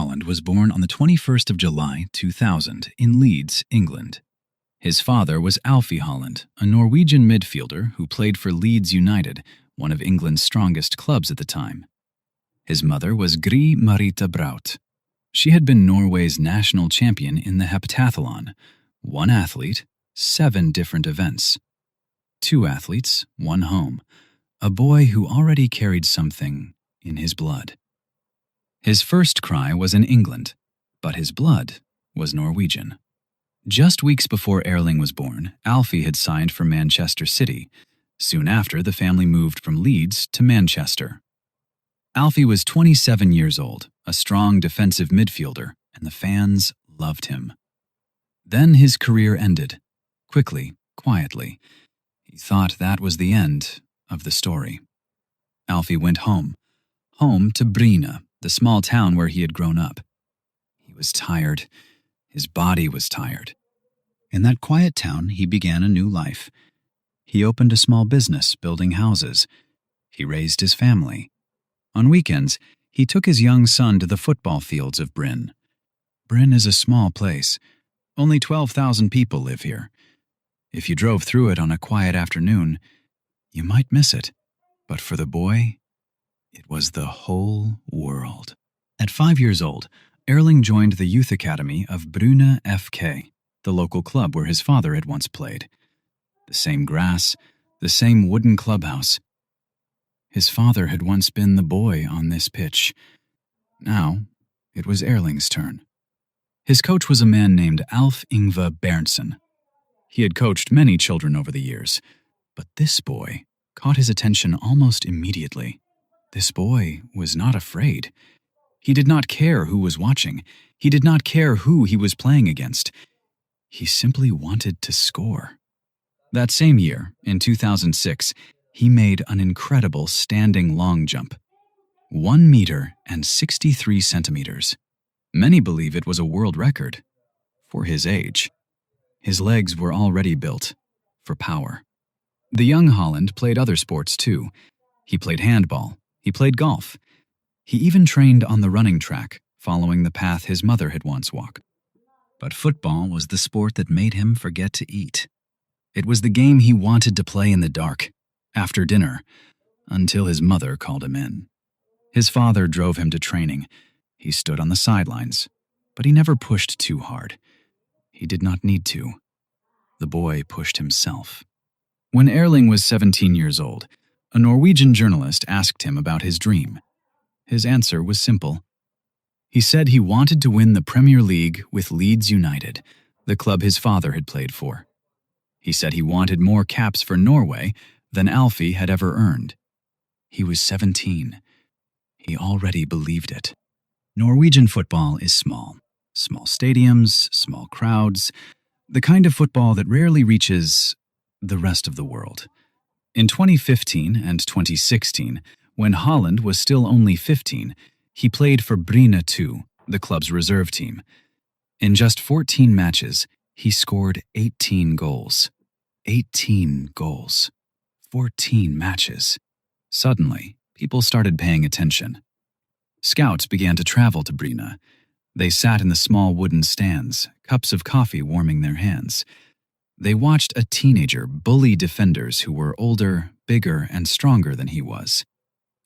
Haaland was born on the 21st of July, 2000, in Leeds, England. His father was Alfie Haaland, a Norwegian midfielder who played for Leeds United, one of England's strongest clubs at the time. His mother was Gry Marita Braut. She had been Norway's national champion in the heptathlon. One athlete, 7 different events. 2 athletes, 1 home. A boy who already carried something in his blood. His first cry was in England, but his blood was Norwegian. Just weeks before Erling was born, Alfie had signed for Manchester City. Soon after, the family moved from Leeds to Manchester. Alfie was 27 years old, a strong defensive midfielder, and the fans loved him. Then his career ended, quickly, quietly. He thought that was the end of the story. Alfie went home to Bryne, the small town where he had grown up. He was tired. His body was tired. In that quiet town, he began a new life. He opened a small business building houses. He raised his family. On weekends, he took his young son to the football fields of Bryne. Bryne is a small place. Only 12,000 people live here. If you drove through it on a quiet afternoon, you might miss it. But for the boy, it was the whole world. At 5 years old, Erling joined the youth academy of Bryne FK, the local club where his father had once played. The same grass, the same wooden clubhouse. His father had once been the boy on this pitch. Now, it was Erling's turn. His coach was a man named Alf Ingve Berntsen. He had coached many children over the years, but this boy caught his attention almost immediately. This boy was not afraid. He did not care who was watching. He did not care who he was playing against. He simply wanted to score. That same year, in 2006, he made an incredible standing long jump. 1 meter and 63 centimeters. Many believe it was a world record for his age. His legs were already built for power. The young Haaland played other sports too. He played handball. He played golf. He even trained on the running track, following the path his mother had once walked. But football was the sport that made him forget to eat. It was the game he wanted to play in the dark, after dinner, until his mother called him in. His father drove him to training. He stood on the sidelines, but he never pushed too hard. He did not need to. The boy pushed himself. When Erling was 17 years old, a Norwegian journalist asked him about his dream. His answer was simple. He said he wanted to win the Premier League with Leeds United, the club his father had played for. He said he wanted more caps for Norway than Alfie had ever earned. He was 17. He already believed it. Norwegian football is small. Small stadiums, small crowds, the kind of football that rarely reaches the rest of the world. In 2015 and 2016, when Haaland was still only 15, he played for Bryne 2, the club's reserve team. In just 14 matches, he scored 18 goals. 18 goals. 14 matches. Suddenly, people started paying attention. Scouts began to travel to Bryne. They sat in the small wooden stands, cups of coffee warming their hands. They watched a teenager bully defenders who were older, bigger, and stronger than he was.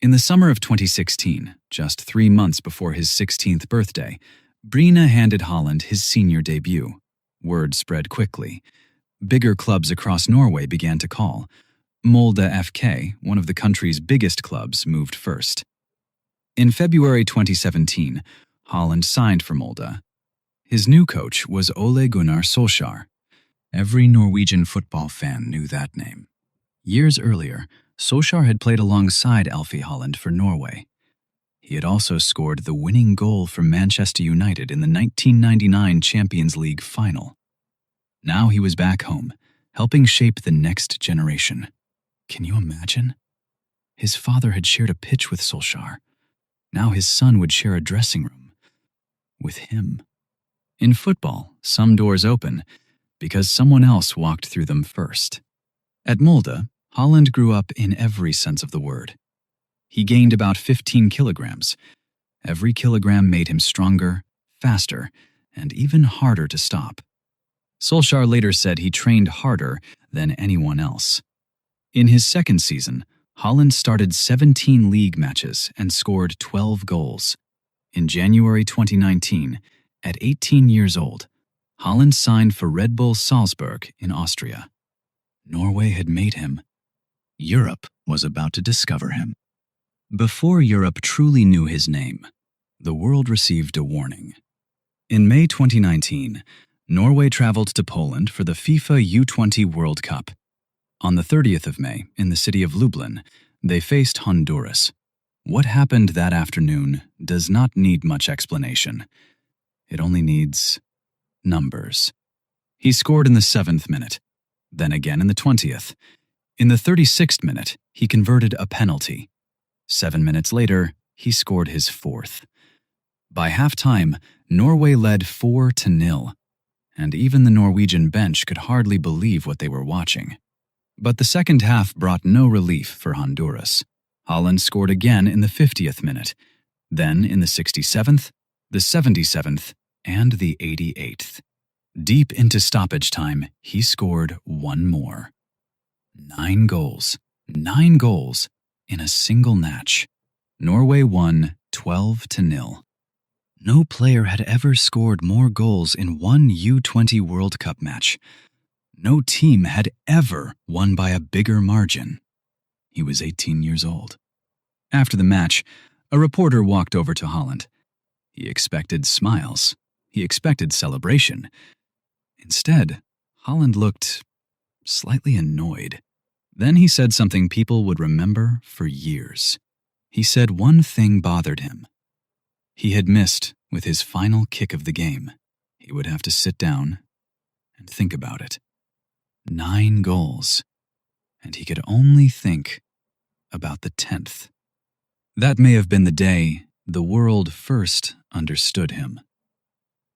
In the summer of 2016, just 3 months before his 16th birthday, Bryne handed Haaland his senior debut. Word spread quickly. Bigger clubs across Norway began to call. Molde FK, one of the country's biggest clubs, moved first. In February 2017, Haaland signed for Molde. His new coach was Ole Gunnar Solskjær. Every Norwegian football fan knew that name. Years earlier, Solskjær had played alongside Alfie Haaland for Norway. He had also scored the winning goal for Manchester United in the 1999 Champions League final. Now he was back home, helping shape the next generation. Can you imagine? His father had shared a pitch with Solskjær. Now his son would share a dressing room with him. In football, some doors open because someone else walked through them first. At Molde, Haaland grew up in every sense of the word. He gained about 15 kilograms. Every kilogram made him stronger, faster, and even harder to stop. Solskjaer later said he trained harder than anyone else. In his second season, Haaland started 17 league matches and scored 12 goals. In January 2019, at 18 years old, Haaland signed for Red Bull Salzburg in Austria. Norway had made him. Europe was about to discover him. Before Europe truly knew his name, the world received a warning. In May 2019, Norway traveled to Poland for the FIFA U20 World Cup. On the 30th of May, in the city of Lublin, they faced Honduras. What happened that afternoon does not need much explanation. It only needs numbers. He scored in the 7th minute, then again in the 20th. In the 36th minute, he converted a penalty. 7 minutes later, he scored his 4th. By halftime, Norway led 4-0, and even the Norwegian bench could hardly believe what they were watching. But the second half brought no relief for Honduras. Haaland scored again in the 50th minute, then in the 67th, the 77th, and the 88th. Deep into stoppage time, he scored one more. 9 goals. 9 goals in a single match. Norway won 12-0. No player had ever scored more goals in one U20 World Cup match. No team had ever won by a bigger margin. He was 18 years old. After the match, a reporter walked over to Haaland. He expected smiles. He expected celebration. Instead, Haaland looked slightly annoyed. Then he said something people would remember for years. He said one thing bothered him. He had missed with his final kick of the game. He would have to sit down and think about it. 9 goals, and he could only think about the 10th. That may have been the day the world first understood him.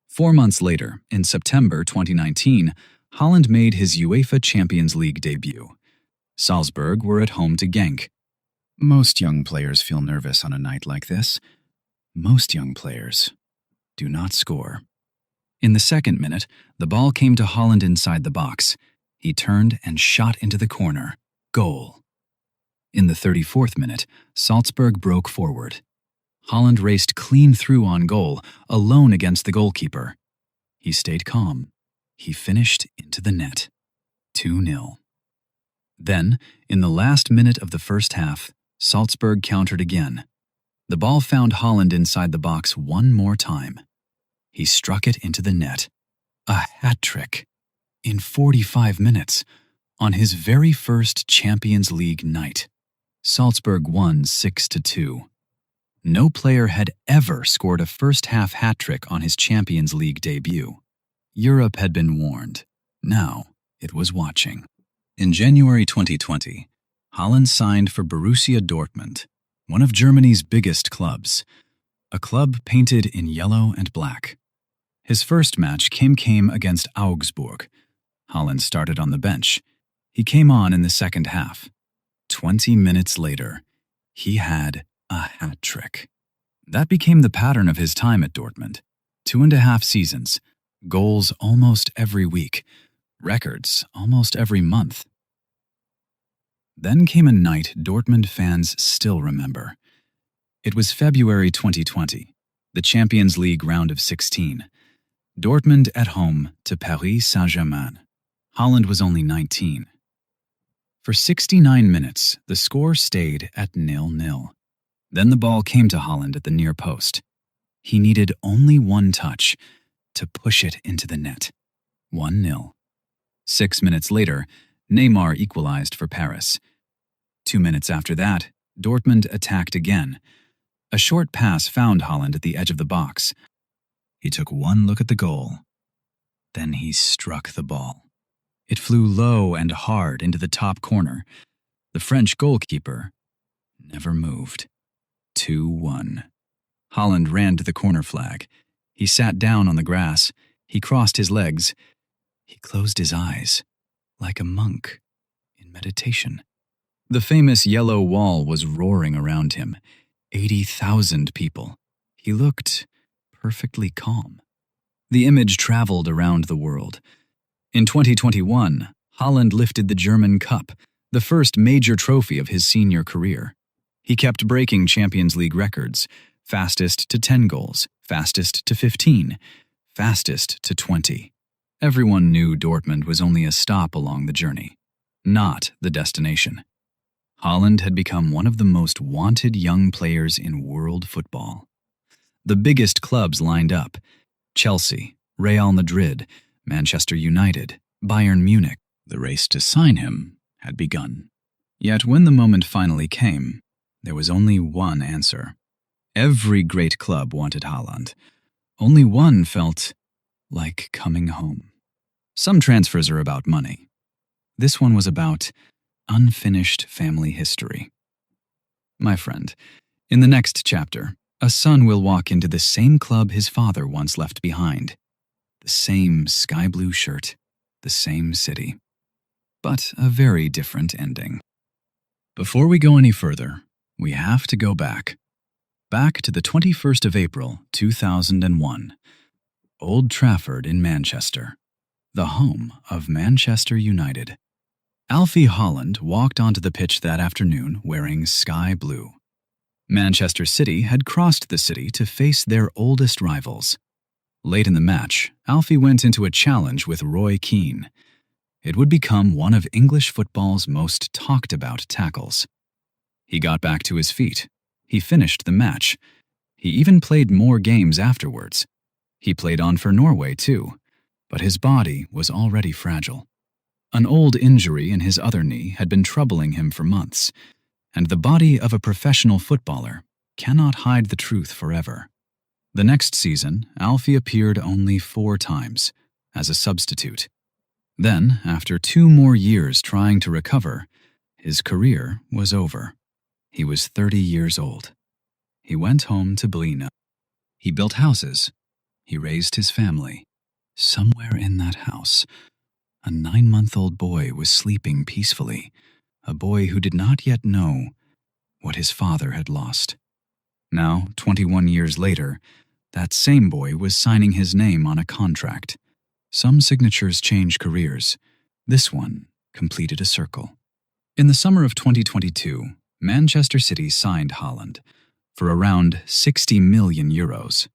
4 months later, in September 2019, Haaland made his UEFA Champions League debut. Salzburg were at home to Genk. Most young players feel nervous on a night like this. Most young players do not score. In the 2nd minute, the ball came to Haaland inside the box. He turned and shot into the corner. Goal. In the 34th minute, Salzburg broke forward. Haaland raced clean through on goal, alone against the goalkeeper. He stayed calm. He finished into the net. 2-0. Then, in the last minute of the first half, Salzburg countered again. The ball found Haaland inside the box one more time. He struck it into the net. A hat trick. In 45 minutes, on his very first Champions League night. Salzburg won 6-2. No player had ever scored a first-half hat trick on his Champions League debut. Europe had been warned. Now it was watching. In January 2020, Haaland signed for Borussia Dortmund, one of Germany's biggest clubs, a club painted in yellow and black. His first match came against Augsburg. Haaland started on the bench. He came on in the second half. 20 minutes later, he had a hat trick. That became the pattern of his time at Dortmund. 2.5 seasons, goals almost every week, records almost every month. Then came a night Dortmund fans still remember. It was February 2020, the Champions League round of 16. Dortmund at home to Paris Saint-Germain. Haaland was only 19. For 69 minutes, the score stayed at 0-0. Then the ball came to Haaland at the near post. He needed only one touch to push it into the net. 1-0. 6 minutes later, Neymar equalized for Paris. 2 minutes after that, Dortmund attacked again. A short pass found Haaland at the edge of the box. He took one look at the goal. Then he struck the ball. It flew low and hard into the top corner. The French goalkeeper never moved. 2-1. Haaland ran to the corner flag. He sat down on the grass. He crossed his legs. He closed his eyes, like a monk in meditation. The famous yellow wall was roaring around him. 80,000 people. He looked perfectly calm. The image traveled around the world. In 2021, Haaland lifted the German Cup, the first major trophy of his senior career. He kept breaking Champions League records: fastest to 10 goals, fastest to 15, fastest to 20. Everyone knew Dortmund was only a stop along the journey, not the destination. Haaland had become one of the most wanted young players in world football. The biggest clubs lined up: Chelsea, Real Madrid, Manchester United, Bayern Munich. The race to sign him had begun. Yet when the moment finally came, there was only one answer. Every great club wanted Haaland. Only one felt like coming home. Some transfers are about money. This one was about unfinished family history. My friend, in the next chapter, a son will walk into the same club his father once left behind. The same sky blue shirt, the same city. But a very different ending. Before we go any further, we have to go back. Back to the 21st of April, 2001. Old Trafford in Manchester, the home of Manchester United. Alfie Haaland walked onto the pitch that afternoon wearing sky blue. Manchester City had crossed the city to face their oldest rivals. Late in the match, Alfie went into a challenge with Roy Keane. It would become one of English football's most talked-about tackles. He got back to his feet. He finished the match. He even played more games afterwards. He played on for Norway, too, but his body was already fragile. An old injury in his other knee had been troubling him for months, and the body of a professional footballer cannot hide the truth forever. The next season, Alfie appeared only 4 times, as a substitute. Then, after 2 more years trying to recover, his career was over. He was 30 years old. He went home to Blina. He built houses. He raised his family. Somewhere in that house, a 9-month-old boy was sleeping peacefully, a boy who did not yet know what his father had lost. Now, 21 years later, that same boy was signing his name on a contract. Some signatures change careers. This one completed a circle. In the summer of 2022, Manchester City signed Haaland for around 60 million euros.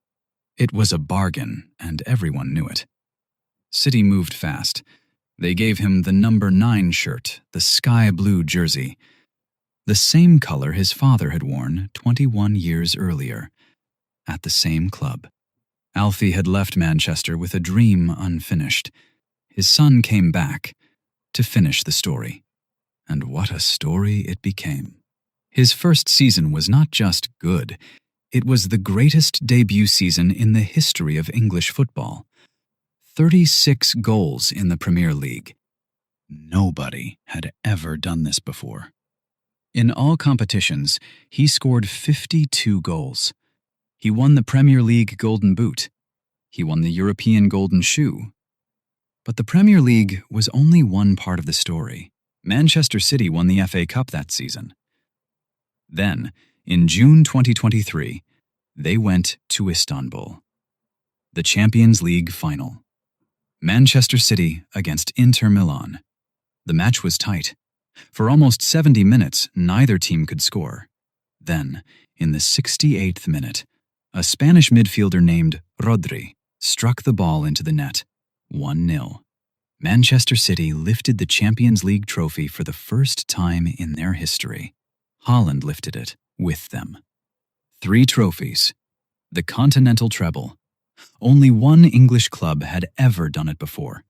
It was a bargain, and everyone knew it. City moved fast. They gave him the number 9 shirt, the sky blue jersey, the same color his father had worn 21 years earlier, at the same club. Alfie had left Manchester with a dream unfinished. His son came back to finish the story. And what a story it became. His first season was not just good, it was the greatest debut season in the history of English football. 36 goals in the Premier League. Nobody had ever done this before. In all competitions, he scored 52 goals. He won the Premier League Golden Boot. He won the European Golden Shoe. But the Premier League was only one part of the story. Manchester City won the FA Cup that season. Then, in June 2023, they went to Istanbul. The Champions League final. Manchester City against Inter Milan. The match was tight. For almost 70 minutes, neither team could score. Then, in the 68th minute, a Spanish midfielder named Rodri struck the ball into the net. 1-0. Manchester City lifted the Champions League trophy for the first time in their history. Haaland lifted it with them. 3 trophies. The Continental Treble. Only one English club had ever done it before.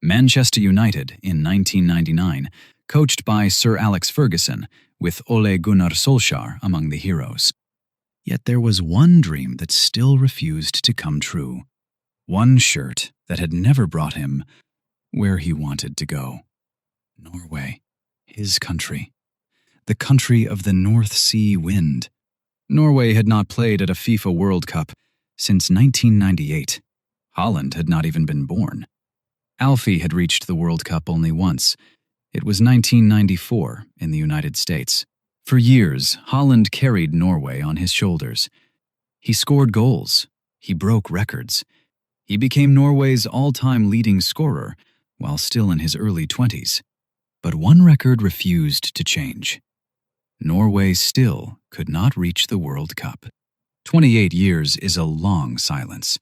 Manchester United in 1999, coached by Sir Alex Ferguson, with Ole Gunnar Solskjaer among the heroes. Yet there was one dream that still refused to come true. One shirt that had never brought him where he wanted to go. Norway, his country. The country of the North Sea wind. Norway had not played at a FIFA World Cup since 1998. Haaland had not even been born. Alfie had reached the World Cup only once. It was 1994 in the United States. For years, Haaland carried Norway on his shoulders. He scored goals. He broke records. He became Norway's all-time leading scorer while still in his early 20s. But one record refused to change. Norway still could not reach the World Cup. 28 years is a long silence.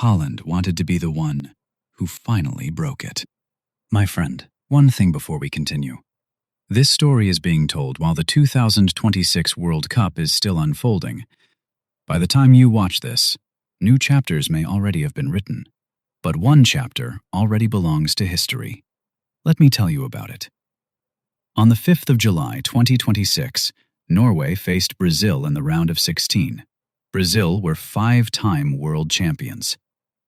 Haaland wanted to be the one who finally broke it. My friend, one thing before we continue. This story is being told while the 2026 World Cup is still unfolding. By the time you watch this, new chapters may already have been written, but one chapter already belongs to history. Let me tell you about it. On the 5th of July 2026, Norway faced Brazil in the round of 16. Brazil were 5-time world champions.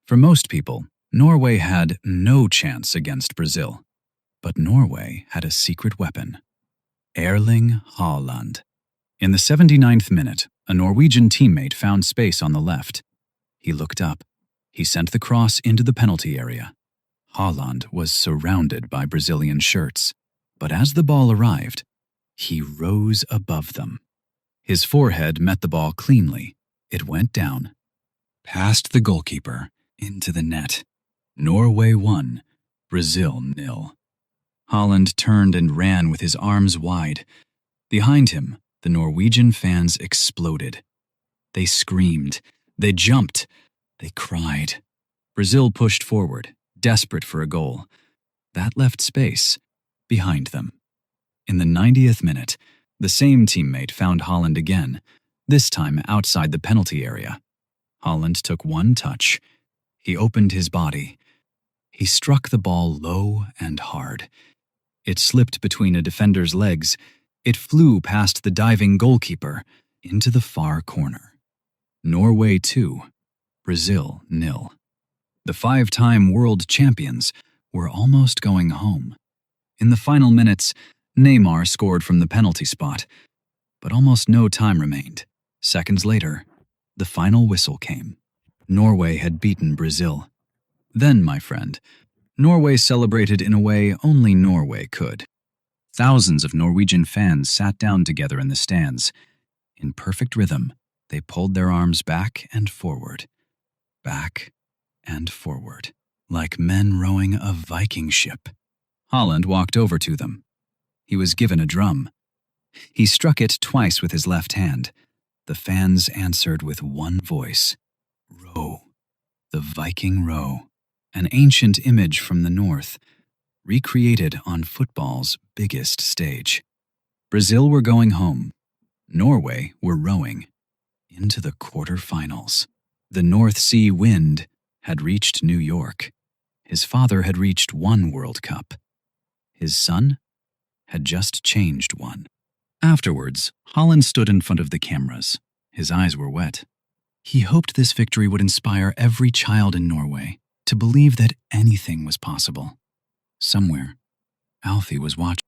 For most people, Norway had no chance against Brazil. But Norway had a secret weapon. Erling Haaland. In the 79th minute, a Norwegian teammate found space on the left. He looked up. He sent the cross into the penalty area. Haaland was surrounded by Brazilian shirts, but as the ball arrived, he rose above them. His forehead met the ball cleanly. It went down, past the goalkeeper, into the net. Norway won, Brazil 0. Haaland turned and ran with his arms wide. Behind him, the Norwegian fans exploded. They screamed, they jumped, they cried. Brazil pushed forward, desperate for a goal. That left space behind them. In the 90th minute, the same teammate found Haaland again, this time outside the penalty area. Haaland took one touch. He opened his body. He struck the ball low and hard. It slipped between a defender's legs. It flew past the diving goalkeeper into the far corner. Norway 2, Brazil 0. The 5-time world champions were almost going home. In the final minutes, Neymar scored from the penalty spot, but almost no time remained. Seconds later, the final whistle came. Norway had beaten Brazil. Then, my friend, Norway celebrated in a way only Norway could. Thousands of Norwegian fans sat down together in the stands. In perfect rhythm, they pulled their arms back and forward, like men rowing a Viking ship. Haaland walked over to them. He was given a drum. He struck it twice with his left hand. The fans answered with one voice. Row, the Viking row. An ancient image from the north, recreated on football's biggest stage. Brazil were going home. Norway were rowing into the quarterfinals. The North Sea wind had reached New York. His father had reached one World Cup. His son had just changed one. Afterwards, Haaland stood in front of the cameras. His eyes were wet. He hoped this victory would inspire every child in Norway to believe that anything was possible. Somewhere, Alfie was watching.